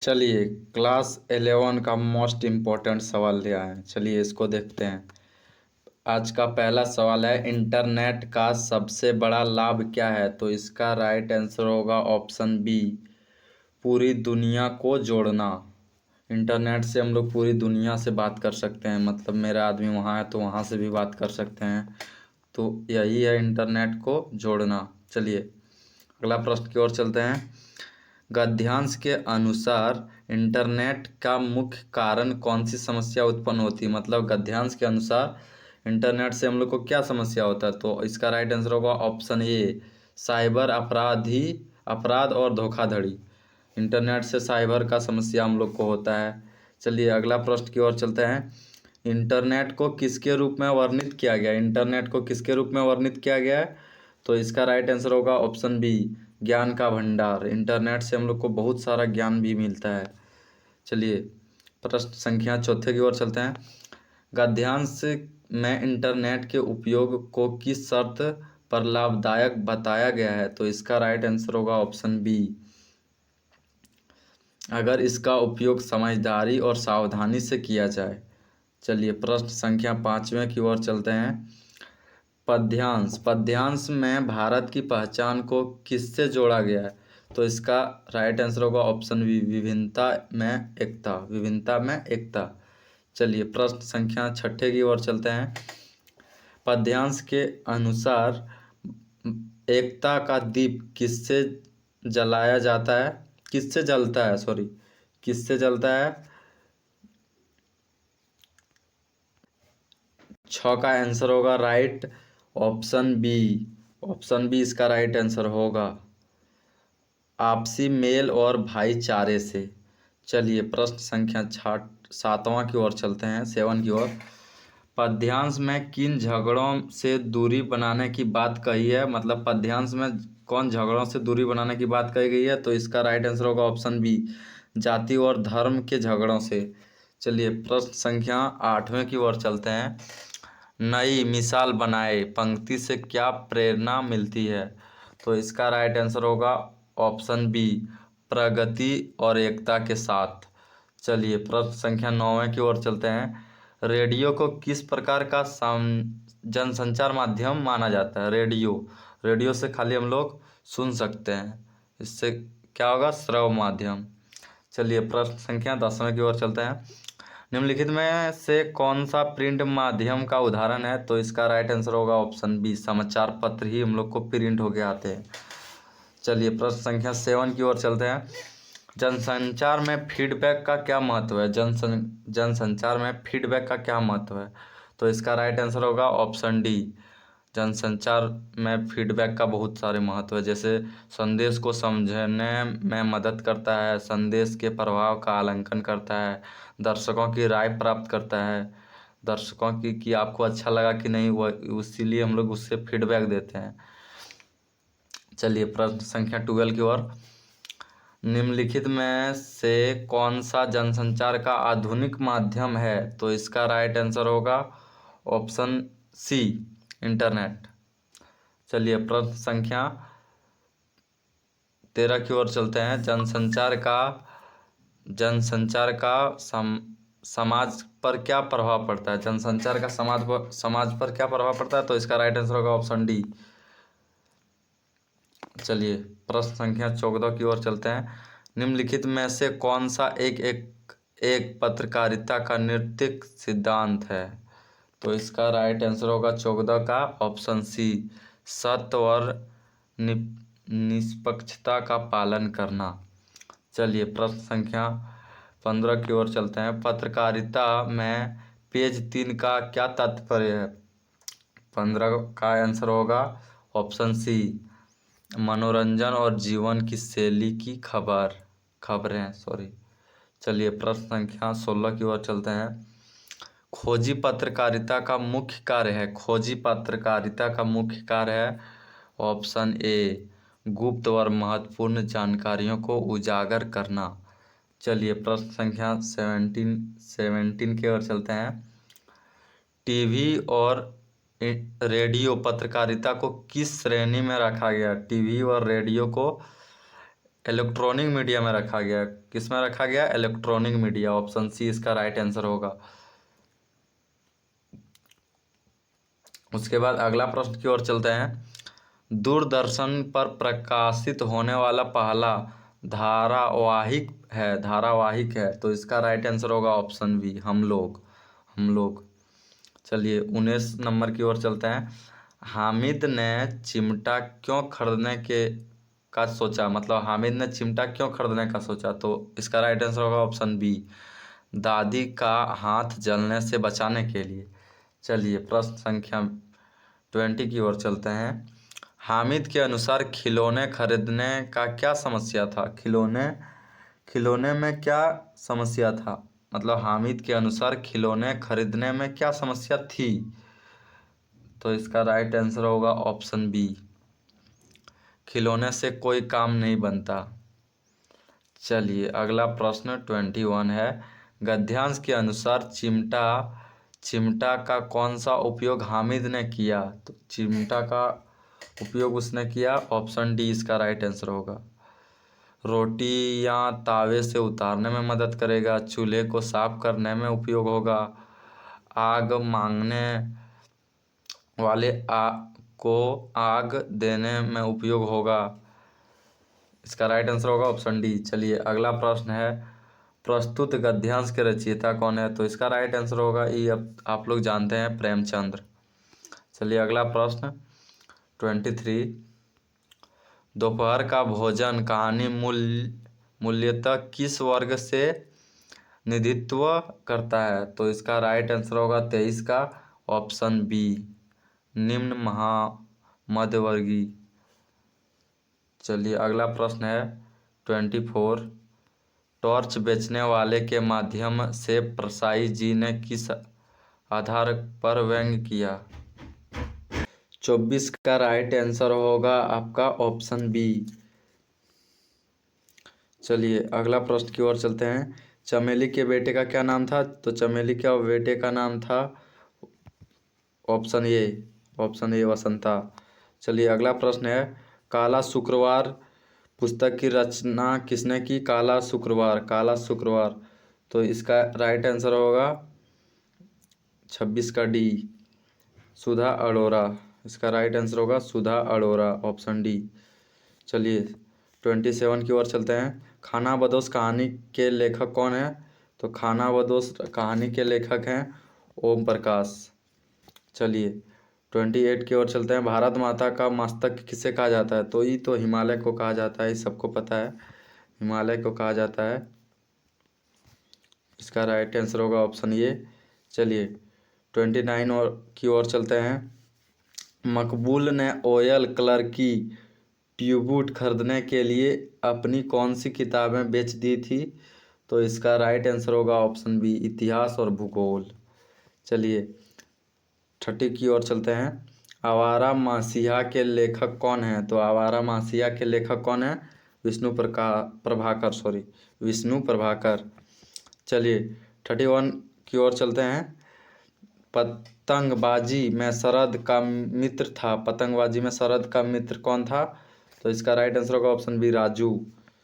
चलिए क्लास 11 का most important सवाल ले आए हैं। चलिए इसको देखते हैं। आज का पहला सवाल है, इंटरनेट का सबसे बड़ा लाभ क्या है? तो इसका राइट आंसर होगा ऑप्शन बी, पूरी दुनिया को जोड़ना। इंटरनेट से हम लोग पूरी दुनिया से बात कर सकते हैं, मतलब मेरा आदमी वहाँ है तो वहाँ से भी बात कर सकते हैं। तो यही है इंटरनेट को जोड़ना। चलिए अगला प्रश्न की ओर चलते हैं। गद्यांश के अनुसार इंटरनेट का मुख्य कारण कौन सी समस्या उत्पन्न होती है? मतलब गद्यांश के अनुसार इंटरनेट से हम लोग को क्या समस्या होता है? तो इसका राइट आंसर होगा ऑप्शन ए, साइबर अपराध और धोखाधड़ी। इंटरनेट से साइबर का समस्या हम लोग को होता है। चलिए अगला प्रश्न की ओर चलते हैं। इंटरनेट को किसके रूप में वर्णित किया गया? इंटरनेट को किसके रूप में वर्णित किया गया है? तो इसका राइट आंसर होगा ऑप्शन बी, ज्ञान का भंडार। इंटरनेट से हम लोग को बहुत सारा ज्ञान भी मिलता है। चलिए प्रश्न संख्या चौथे की ओर चलते हैं। गद्यांश में इंटरनेट के उपयोग को किस शर्त पर लाभदायक बताया गया है? तो इसका राइट आंसर होगा ऑप्शन बी, अगर इसका उपयोग समझदारी और सावधानी से किया जाए। चलिए प्रश्न संख्या पाँचवें की ओर चलते हैं। पद्यांश में भारत की पहचान को किससे जोड़ा गया है? तो इसका राइट आंसर होगा ऑप्शन बी, विभिन्नता में एकता। चलिए प्रश्न संख्या छठे की ओर चलते हैं। पद्यांश के अनुसार एकता का दीप किससे जलता है? किससे जलता है? छ का आंसर होगा राइट ऑप्शन बी इसका राइट आंसर होगा, आपसी मेल और भाईचारे से। चलिए प्रश्न संख्या सातवां की ओर चलते हैं, 7 की ओर। पद्यांश में किन झगड़ों से दूरी बनाने की बात कही है? मतलब पद्यांश में कौन झगड़ों से दूरी बनाने की बात कही गई है? तो इसका राइट आंसर होगा ऑप्शन बी, जाति और धर्म के झगड़ों से। चलिए प्रश्न संख्या आठवें की ओर चलते हैं। नई मिसाल बनाए पंक्ति से क्या प्रेरणा मिलती है? तो इसका राइट आंसर होगा ऑप्शन बी, प्रगति और एकता के साथ। चलिए प्रश्न संख्या 9वें की ओर चलते हैं। रेडियो को किस प्रकार का जनसंचार माध्यम माना जाता है? रेडियो से खाली हम लोग सुन सकते हैं, इससे क्या होगा? श्रव्य माध्यम। चलिए प्रश्न संख्या 10वें की ओर चलते हैं। निम्नलिखित में से कौन सा प्रिंट माध्यम का उदाहरण है? तो इसका राइट आंसर होगा ऑप्शन बी, समाचार पत्र ही हम लोग को प्रिंट होके आते हैं। चलिए प्रश्न संख्या 7 की ओर चलते हैं। जनसंचार में फीडबैक का क्या महत्व है? जनसंचार में फीडबैक का क्या महत्व है? तो इसका राइट आंसर होगा ऑप्शन डी, जनसंचार में फीडबैक का बहुत सारे महत्व है। जैसे संदेश को समझने में मदद करता है, संदेश के प्रभाव का आकलन करता है, दर्शकों की राय प्राप्त करता है, दर्शकों की कि आपको अच्छा लगा कि नहीं, वह इसीलिए हम लोग उससे फीडबैक देते हैं। चलिए प्रश्न संख्या 12 की ओर। निम्नलिखित में से कौन सा जनसंचार का आधुनिक माध्यम है? तो इसका राइट आंसर होगा ऑप्शन सी, इंटरनेट। चलिए प्रश्न संख्या 13 की ओर चलते हैं। जनसंचार का समाज पर क्या प्रभाव पड़ता है? जनसंचार का समाज पर क्या प्रभाव पड़ता है? तो इसका राइट आंसर होगा ऑप्शन डी। चलिए प्रश्न संख्या 14 की ओर चलते हैं। निम्नलिखित में से कौन सा एक पत्रकारिता का नैतिक सिद्धांत है? तो इसका राइट आंसर होगा 14 का ऑप्शन सी, सत्य और निष्पक्षता का पालन करना। चलिए प्रश्न संख्या 15 की ओर चलते हैं। पत्रकारिता में पेज 3 का क्या तात्पर्य है? 15 का आंसर होगा ऑप्शन सी, मनोरंजन और जीवन की शैली की खबरें। चलिए प्रश्न संख्या 16 की ओर चलते हैं। खोजी पत्रकारिता का मुख्य कार्य है ऑप्शन ए, गुप्त और महत्वपूर्ण जानकारियों को उजागर करना। चलिए प्रश्न संख्या 17 की ओर चलते हैं। टीवी और रेडियो पत्रकारिता को किस श्रेणी में रखा गया? टीवी और रेडियो को इलेक्ट्रॉनिक मीडिया में रखा गया। किस में रखा गया? Electronic media. ऑप्शन सी इसका राइट आंसर होगा। उसके बाद अगला प्रश्न की ओर चलते हैं। दूरदर्शन पर प्रकाशित होने वाला पहला धारावाहिक है तो इसका राइट आंसर होगा ऑप्शन बी, हम लोग। चलिए 19 नंबर की ओर चलते हैं। हामिद ने चिमटा क्यों खरीदने का सोचा, मतलब हामिद ने चिमटा क्यों खरीदने का सोचा, तो इसका राइट आंसर होगा ऑप्शन बी, दादी का हाथ जलने से बचाने के लिए। चलिए प्रश्न संख्या 20 की ओर चलते हैं। हामिद के अनुसार खिलौने खरीदने का क्या समस्या था? खिलौने में क्या समस्या था, मतलब हामिद के अनुसार खिलौने खरीदने में क्या समस्या थी, तो इसका राइट आंसर होगा ऑप्शन बी, खिलौने से कोई काम नहीं बनता। चलिए अगला प्रश्न 21 है। गद्यांश के अनुसार चिमटा का कौन सा उपयोग हामिद ने किया, तो चिमटा का उपयोग उसने किया, ऑप्शन डी इसका राइट आंसर होगा। रोटी या तावे से उतारने में मदद करेगा, चूल्हे को साफ करने में उपयोग होगा, आग मांगने वाले को आग देने में उपयोग होगा। इसका राइट आंसर होगा ऑप्शन डी। चलिए अगला प्रश्न है। प्रस्तुत गद्यांश के रचयिता कौन है, तो इसका राइट आंसर होगा ये, अब आप लोग जानते हैं, प्रेमचंद्र। चलिए अगला प्रश्न 23। दोपहर का भोजन कहानी मूल्यतः किस वर्ग से निधित्व करता है, तो इसका राइट आंसर होगा 23 का ऑप्शन बी, निम्न मध्यवर्गीय। चलिए अगला प्रश्न है 24। टॉर्च बेचने वाले के माध्यम से प्रसाई जी ने किस आधार पर व्यंग्य किया, 24 का राइट आंसर होगा आपका ऑप्शन बी। चलिए अगला प्रश्न की ओर चलते हैं। चमेली के बेटे का क्या नाम था, तो चमेली के बेटे का नाम था ऑप्शन ए वसंता। चलिए अगला प्रश्न है। काला शुक्रवार पुस्तक की रचना किसने की, काला शुक्रवार, तो इसका राइट आंसर होगा 26 का डी, सुधा अरोरा। इसका राइट आंसर होगा सुधा अरोरा, ऑप्शन डी। चलिए 27 की ओर चलते हैं। खाना बदोश कहानी के लेखक कौन है, तो खाना बदोश कहानी के लेखक हैं ओम प्रकाश। चलिए 28 की ओर चलते हैं। भारत माता का मस्तक किसे कहा जाता है, तो ये तो हिमालय को कहा जाता है, ये सबको पता है, हिमालय को कहा जाता है। इसका राइट आंसर होगा ऑप्शन ए। चलिए 29 की ओर चलते हैं। मकबूल ने ऑयल कलर की ट्यूबूट खरीदने के लिए अपनी कौन सी किताबें बेच दी थी, तो इसका राइट आंसर होगा ऑप्शन बी, इतिहास और भूगोल। चलिए 30 की ओर चलते हैं। आवारा मसीहा के लेखक कौन है, तो आवारा मसीहा के लेखक कौन है, विष्णु प्रभाकर। चलिए 31 की ओर चलते हैं। पतंगबाजी में शरद का मित्र कौन था, तो इसका राइट आंसर होगा ऑप्शन बी, राजू।